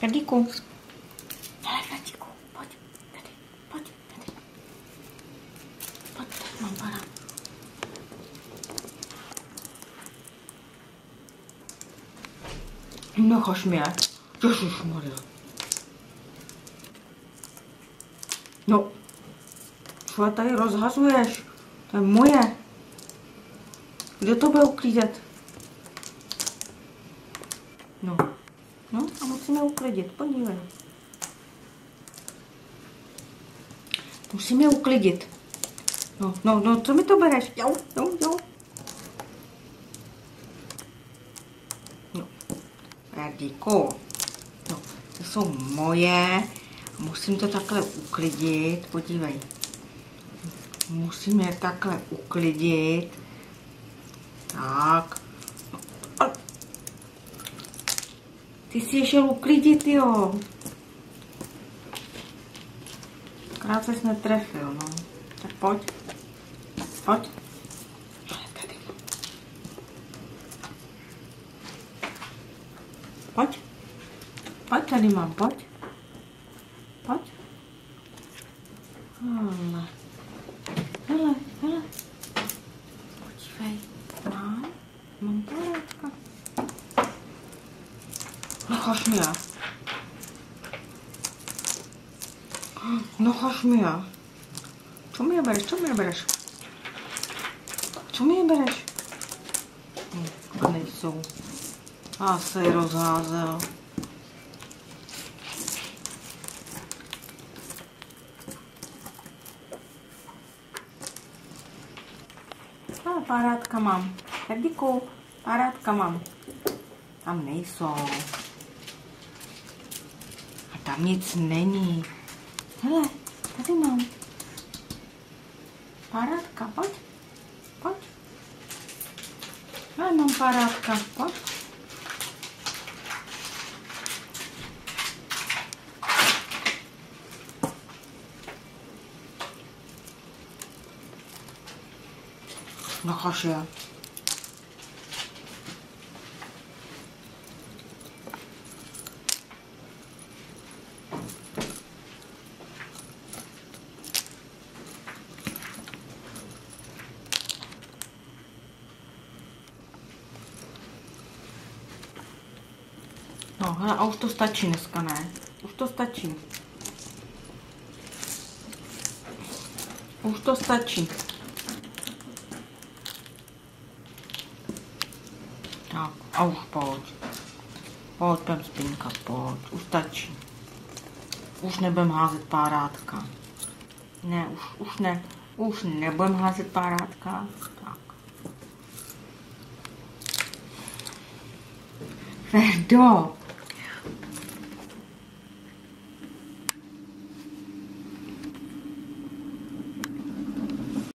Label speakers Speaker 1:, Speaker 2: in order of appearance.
Speaker 1: Ferdíku. Hele, Ferdíku, pojď, tady, pojď, tady. Pojď, tady mám parát. Nechaš mě. Ježišmarja. No. Co tady rozhazuješ? To je moje. Kde to bude uklízet? No. No a musíme uklidit, podívej. Musíme uklidit. No, co mi to bereš? Jo. No, Ferdíku. No, to jsou moje. Musím to takhle uklidit, podívej. Musím je takhle uklidit. Tak. Ty jsi je šel uklidit, jo. Krátce jsi netrefil, no. Tak pojď. Pojď. Tady. Pojď. Pojď, tady mám, pojď. Pojď. Hele. Podívej. Mám parátka. Nechaš mě. Nechaš mě. Co mi je bereš? Kde nejsou. A se je rozházel. Parátka mám. Ferdíku, parátka mám. Tam nejsou. A tam nic není. Hele, tady mám. Parátka, pojď. Hele, mám parátka, pojď. Nechaš je. No, hele, a už to stačí dneska, ne? Už to stačí. Tak, a už pojď. Pojď, pem spinka, pojď. Už stačí. Už nebudem házet párátka. Ne, už ne. Už nebudem házet párátka. Tak. Ferdo.